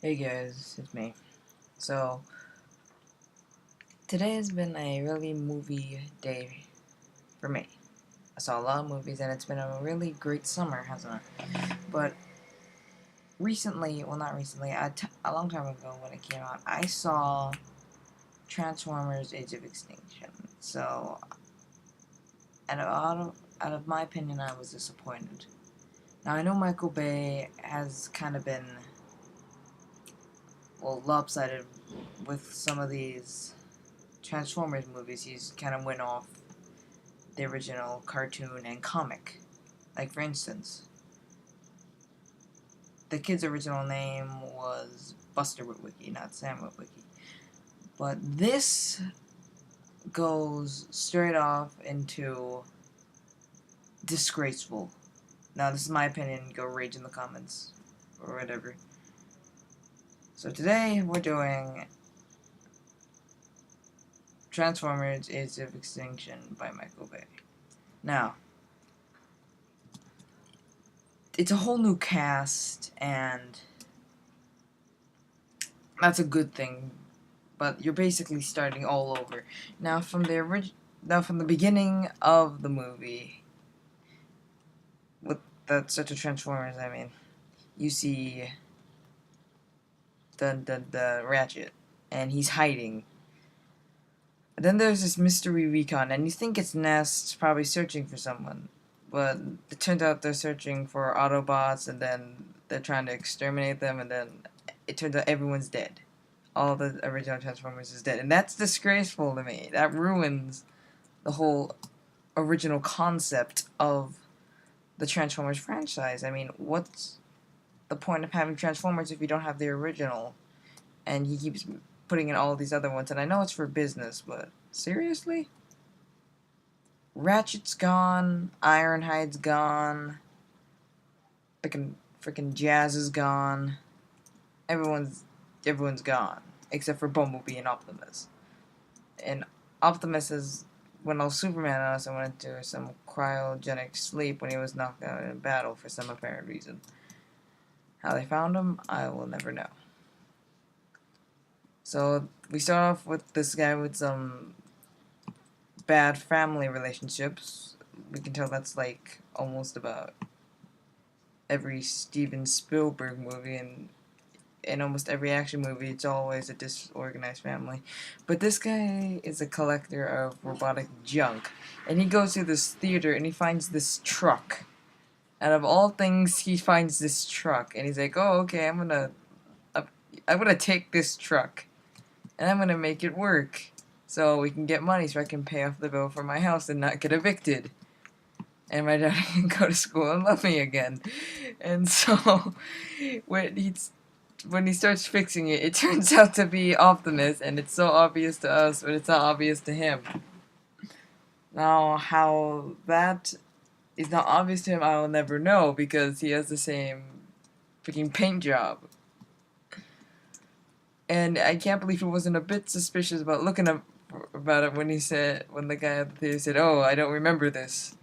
Hey guys, it's me. So, today has been a really movie day for me. I saw a lot of movies and it's been a really great summer, hasn't it? But recently, well not recently, a long time ago when it came out, I saw Transformers Age of Extinction. So, out of my opinion, I was disappointed. Now I know Michael Bay has kind of been, well, lopsided with some of these Transformers movies. He's kind of went off the original cartoon and comic. Like, for instance, the kid's original name was Buster Witwicky, not Sam Witwicky. But this goes straight off into disgraceful. Now, this is my opinion. Go rage in the comments or whatever. So today we're doing Transformers: Age of Extinction by Michael Bay. Now, it's a whole new cast, and that's a good thing. But you're basically starting all over. Now, from the beginning of the movie, with such a Transformers, I mean, you see the Ratchet, and he's hiding. And then there's this mystery recon, and you think it's Nest probably searching for someone, but it turns out they're searching for Autobots, and then they're trying to exterminate them, and then it turns out everyone's dead. All the original Transformers is dead, and that's disgraceful to me. That ruins the whole original concept of the Transformers franchise. I mean, what's the point of having Transformers if you don't have the original? And he keeps putting in all these other ones, and I know it's for business, but seriously? Ratchet's gone, Ironhide's gone, freaking Jazz is gone. Everyone's gone except for Bumblebee and Optimus. And Optimus is, when all Superman on us, I went into some cryogenic sleep when he was knocked out in battle for some apparent reason. How they found him, I will never know. So we start off with this guy with some bad family relationships. We can tell that's like almost about every Steven Spielberg movie, and in almost every action movie, it's always a disorganized family. But this guy is a collector of robotic junk, and he goes to this theater and he finds this truck. Out of all things, he finds this truck, and he's like, "Oh, okay, I'm gonna take this truck, and I'm gonna make it work, so we can get money, so I can pay off the bill for my house and not get evicted, and my dad can go to school and love me again." And so, when he starts fixing it, it turns out to be Optimus, and it's so obvious to us, but it's not obvious to him. Now, how that is not obvious to him, I will never know, because he has the same freaking paint job. And I can't believe he wasn't a bit suspicious about looking up about it when the guy at the theater said, "Oh, I don't remember this."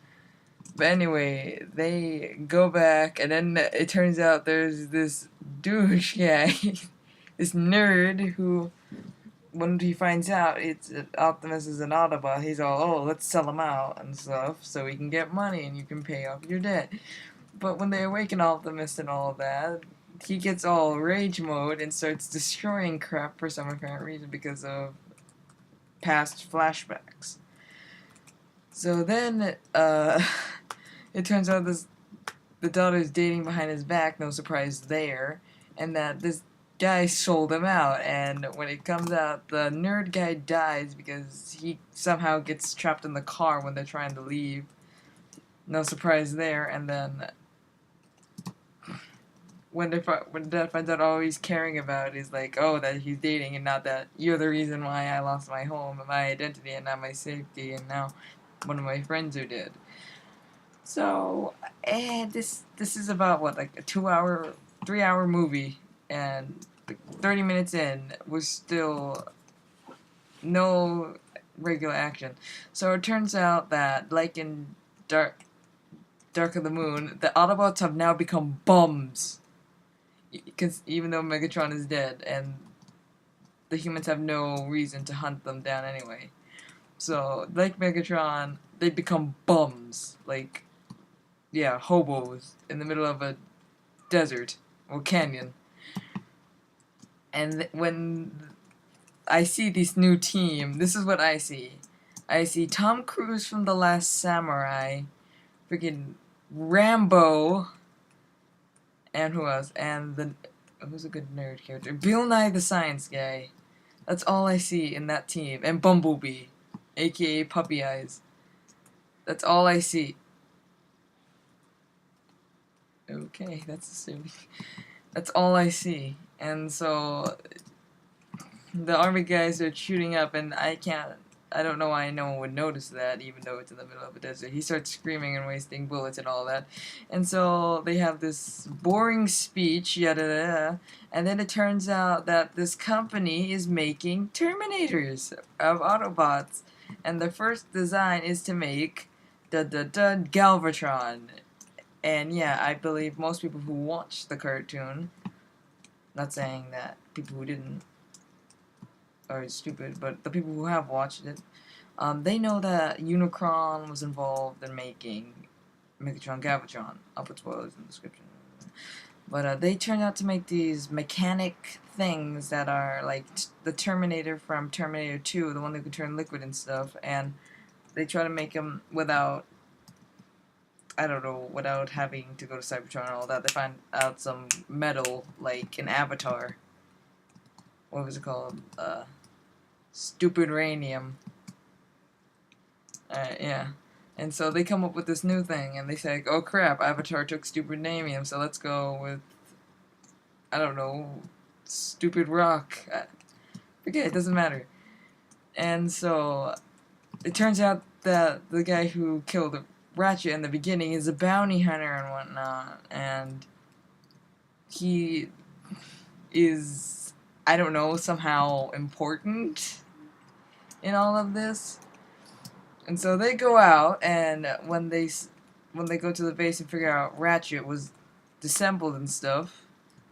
But anyway, they go back, and then it turns out there's this douche guy, this nerd who, when he finds out Optimus is an Autobot, he's all, "Oh, let's sell him out and stuff so we can get money and you can pay off your debt." But when they awaken Optimus and all that, he gets all rage mode and starts destroying crap for some apparent reason because of past flashbacks. So then, it turns out the daughter's dating behind his back, no surprise there, and that this guy sold him out, and when it comes out, the nerd guy dies because he somehow gets trapped in the car when they're trying to leave. No surprise there, and then when Dad finds out all he's caring about is like, oh, that he's dating, and not that you're the reason why I lost my home and my identity and not my safety, and now one of my friends are dead. So, this is about what, like a 3-hour movie, and 30 minutes in was still no regular action. So it turns out that, like in Dark of the Moon, the Autobots have now become bums. because even though Megatron is dead, and the humans have no reason to hunt them down anyway. So, like Megatron, they become bums. Like, yeah, hobos in the middle of a desert or canyon. And when I see this new team, this is what I see. I see Tom Cruise from The Last Samurai, freaking Rambo, and who else? And who's a good nerd character? Bill Nye the Science Guy. That's all I see in that team. And Bumblebee, aka Puppy Eyes. That's all I see. Okay, that's assuming. That's all I see. And so the army guys are shooting up, and I don't know why no one would notice that, even though it's in the middle of a desert. He starts screaming and wasting bullets and all that. And so they have this boring speech, yada yada, and then it turns out that this company is making Terminators of Autobots. And the first design is to make Galvatron. And yeah, I believe most people who watched the cartoon, not saying that people who didn't are stupid, but the people who have watched it, they know that Unicron was involved in making Megatron Galvatron. I'll put spoilers in the description. But they turned out to make these mechanic things that are like the Terminator from Terminator 2, the one that could turn liquid and stuff, and they try to make them without, I don't know, without having to go to Cybertron and all that. They find out some metal, like an avatar. What was it called? Stupid ranium. Yeah. And so they come up with this new thing, and they say, oh crap, Avatar took stupid ranium, so let's go with, I don't know, stupid rock. Forget, it doesn't matter. And so it turns out that the guy who killed Ratchet in the beginning is a bounty hunter and whatnot, and he is, I don't know, somehow important in all of this. And so they go out, and when they go to the base and figure out Ratchet was disassembled and stuff,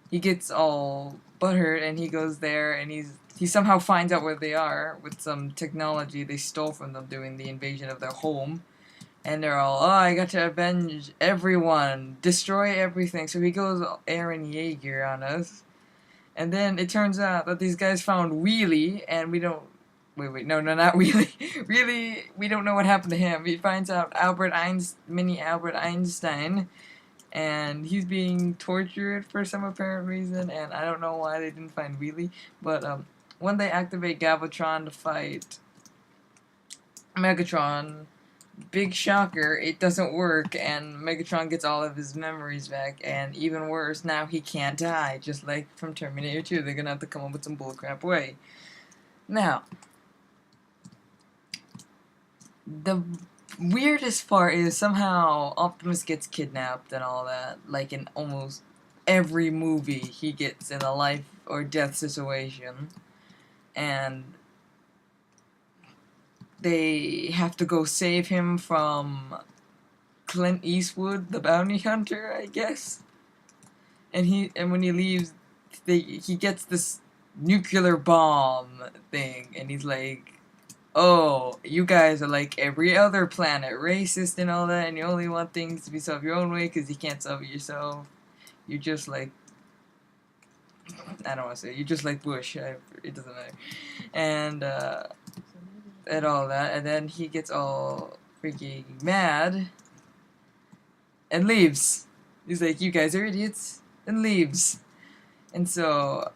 he gets all butthurt, and he goes there, and he somehow finds out where they are with some technology they stole from them during the invasion of their home. And they're all, oh, I got to avenge everyone, destroy everything. So he goes Aaron Yeager on us. And then it turns out that these guys found Wheelie, and we don't... Wait, no, not Wheelie. Really, we don't know what happened to him. He finds out mini Albert Einstein, and he's being tortured for some apparent reason, and I don't know why they didn't find Wheelie. But when they activate Galvatron to fight Megatron, big shocker, it doesn't work, and Megatron gets all of his memories back, and even worse, now he can't die, just like from Terminator 2. They're gonna have to come up with some bullcrap way. Now, the weirdest part is somehow Optimus gets kidnapped and all that, like in almost every movie he gets in a life or death situation, and they have to go save him from Clint Eastwood, the bounty hunter, I guess. And when he leaves, he gets this nuclear bomb thing, and he's like, oh, you guys are like every other planet, racist and all that, and you only want things to be solved your own way because you can't solve it yourself. You're just like, I don't want to say, you're just like Bush. It doesn't matter. And all that, and then he gets all freaking mad and leaves. He's like, you guys are idiots, and leaves. And so,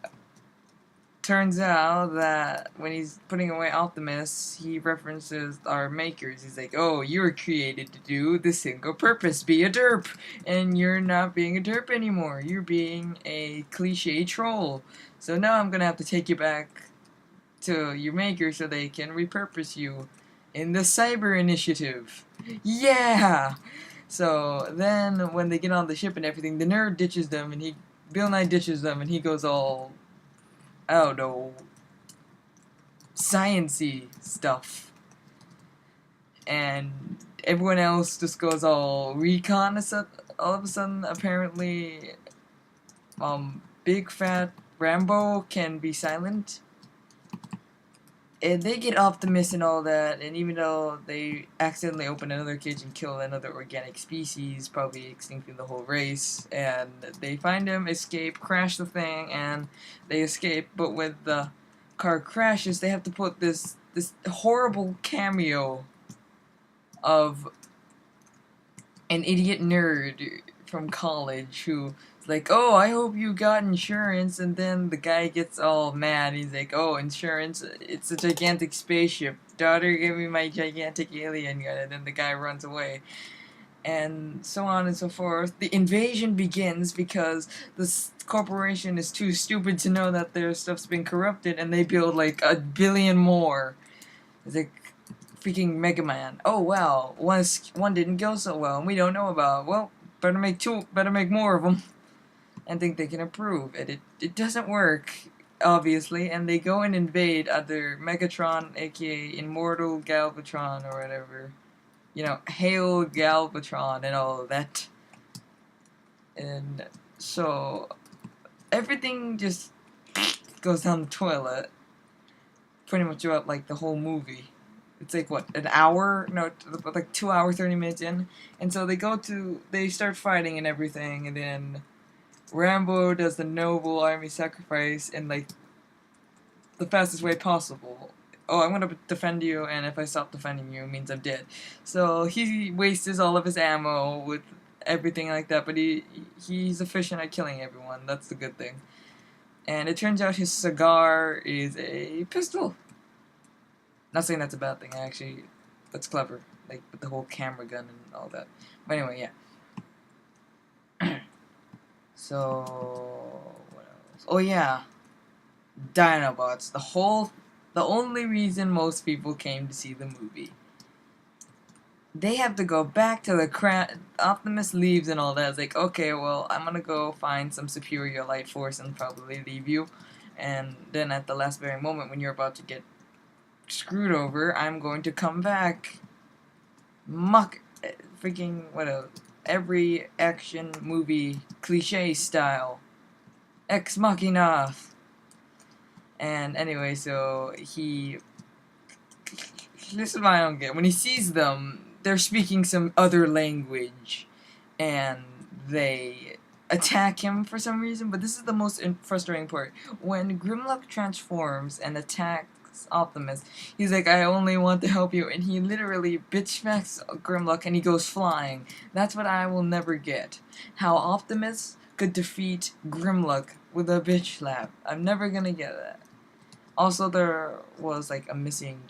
turns out that when he's putting away Optimus, he references our makers. He's like, oh, you were created to do the single purpose, be a derp. And you're not being a derp anymore. You're being a cliche troll. So now I'm gonna have to take you back to your maker so they can repurpose you in the Cyber Initiative. Yeah! So then when they get on the ship and everything, the nerd ditches them, and Bill Nye ditches them, and he goes all, I don't know, science-y stuff. And everyone else just goes all recon all of a sudden, apparently, big fat Rambo can be silent. And they get Optimus and all that, and even though they accidentally open another cage and kill another organic species, probably extincting the whole race, and they find him, escape, crash the thing, and they escape, but when the car crashes, they have to put this horrible cameo of an idiot nerd from college who like, oh, I hope you got insurance, and then the guy gets all mad. He's like, oh, insurance, it's a gigantic spaceship. Daughter, give me my gigantic alien gun, and then the guy runs away. And so on and so forth. The invasion begins because this corporation is too stupid to know that their stuff's been corrupted, and they build like 1 billion more. It's like freaking Mega Man. Oh wow, one didn't go so well, and we don't know about. Well, better make more of them, and think they can improve. And it doesn't work, obviously, and they go and invade other Megatron, aka Immortal Galvatron or whatever. You know, Hail Galvatron and all of that. And so everything just goes down the toilet pretty much throughout like the whole movie. It's like what, an hour? No, like 2 hours, 30 minutes in. And so they start fighting and everything, and then Rambo does the noble army sacrifice in like the fastest way possible. Oh, I'm gonna defend you, and if I stop defending you, it means I'm dead. So he wastes all of his ammo with everything like that, but he's efficient at killing everyone. That's the good thing. And it turns out his cigar is a pistol. Not saying that's a bad thing, actually. That's clever. Like, with the whole camera gun and all that. But anyway, yeah. So, what else? Oh, yeah. Dinobots. The only reason most people came to see the movie. They have to go back to the Optimus leaves and all that. It's like, okay, well, I'm gonna go find some superior light force and probably leave you. And then at the last very moment when you're about to get screwed over, I'm going to come back. Freaking, what else? Every action movie cliche style. Ex Machina. And anyway, so this is what I don't get. When he sees them, they're speaking some other language, and they attack him for some reason, but this is the most frustrating part. When Grimlock transforms and attacks Optimus, he's like, I only want to help you, and he literally bitch smacks Grimlock and he goes flying. That's what I will never get. How Optimus could defeat Grimlock with a bitch slap. I'm never gonna get that. Also, there was like a missing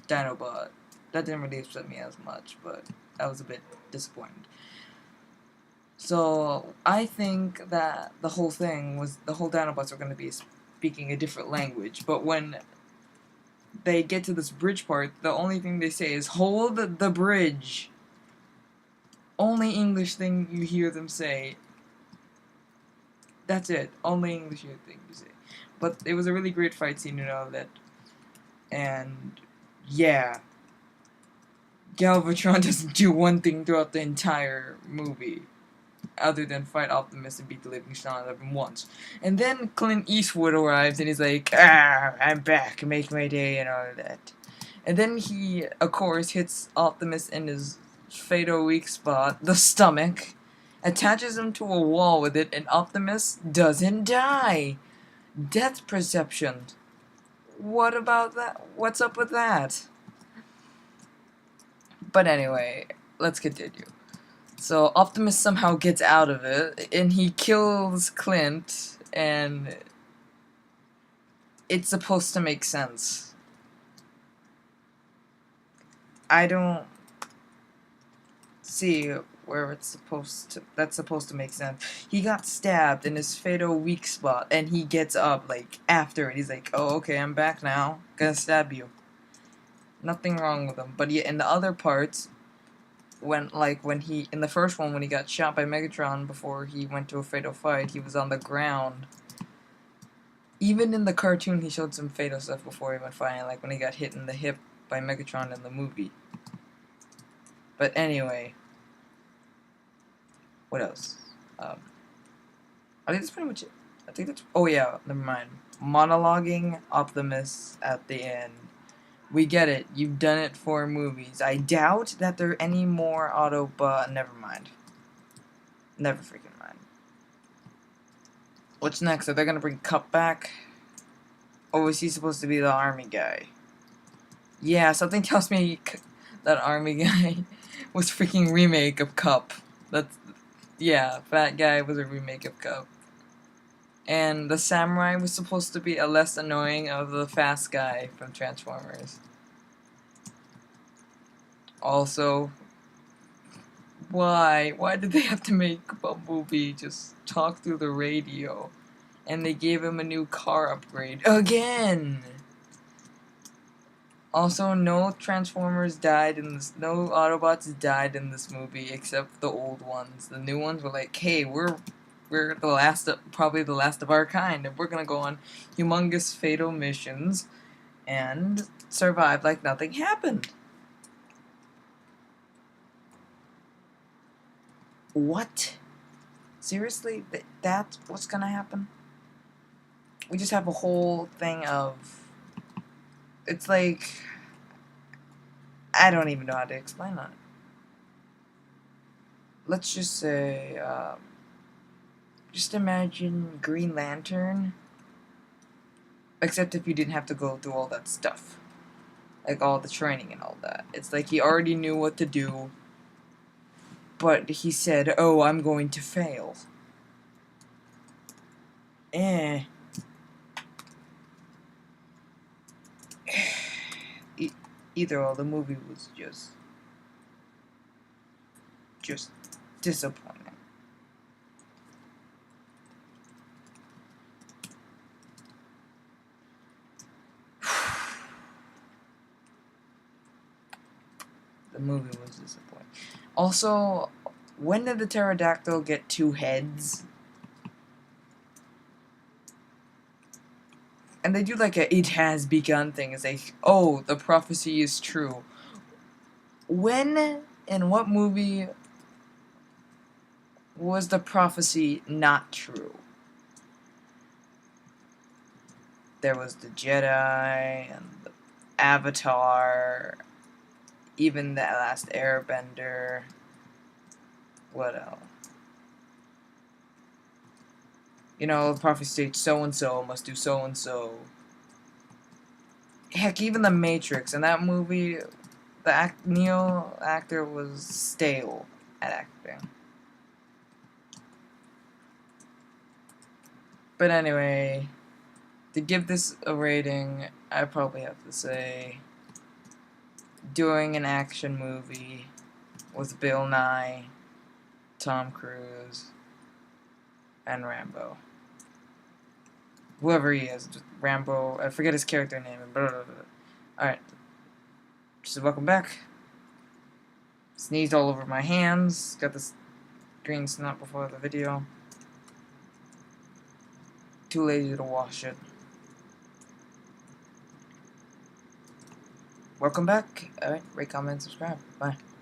Dinobot. That didn't really upset me as much, but I was a bit disappointed. So I think that the whole Dinobots are going to be speaking a different language, but when they get to this bridge part, the only thing they say is, hold the bridge. Only English thing you hear them say. That's it. Only English thing you say. But it was a really great fight scene and all that. And yeah, Galvatron doesn't do one thing throughout the entire movie other than fight Optimus and beat the living shit out of him once. And then Clint Eastwood arrives and he's like, I'm back, make my day and all of that. And then he, of course, hits Optimus in his fatal weak spot, the stomach, attaches him to a wall with it, and Optimus doesn't die. Death perception. What about that? What's up with that? But anyway, let's continue. So Optimus somehow gets out of it, and he kills Clint, and it's supposed to make sense. I don't see where that's supposed to make sense. He got stabbed in his fatal weak spot, and he gets up, like, after it. He's like, oh, okay, I'm back now. Gonna stab you. Nothing wrong with him. But yeah, in the other parts, in the first one, when he got shot by Megatron before he went to a fatal fight, he was on the ground. Even in the cartoon, he showed some fatal stuff before he went fighting, like when he got hit in the hip by Megatron in the movie. But anyway, what else? I think that's pretty much it. I think that's... Oh yeah, never mind. Monologuing Optimus at the end. We get it. You've done it for movies. I doubt that there are any more never mind. Never freaking mind. What's next? Are they gonna bring Cup back? Or is he supposed to be the army guy? Yeah, something tells me that army guy was freaking remake of Cup. That's... Yeah, Fat Guy was a remake of Cup. And the samurai was supposed to be a less annoying of the fast guy from Transformers. Also, why? Why did they have to make Bumblebee just talk through the radio? And they gave him a new car upgrade. Again! Also, no Transformers died in this... No Autobots died in this movie except the old ones. The new ones were like, hey, we're the last of, probably the last of our kind, and we're gonna go on humongous fatal missions and survive like nothing happened. What? Seriously? That's what's gonna happen? We just have a whole thing of... It's like... I don't even know how to explain that. Let's just say, just imagine Green Lantern, except if you didn't have to go through all that stuff. Like all the training and all that. It's like he already knew what to do, but he said, oh, I'm going to fail. Either or, the movie was just disappointing. The movie was disappointing. Also, when did the pterodactyl get 2 heads? And they do like a "it has begun" thing. It's like, oh, the prophecy is true. When and what movie was the prophecy not true? There was the Jedi and the Avatar, even the Last Airbender. What else? You know, the prophecy states so-and-so must do so-and-so. Heck, even The Matrix. In that movie, the Neo actor was stale at acting. But anyway, to give this a rating, I probably have to say doing an action movie with Bill Nye, Tom Cruise, and Rambo. Whoever he is, just Rambo, I forget his character name, Alright, so welcome back. Sneezed all over my hands, got this green snot before the video. Too lazy to wash it. Welcome back. Alright, rate, comment, subscribe. Bye.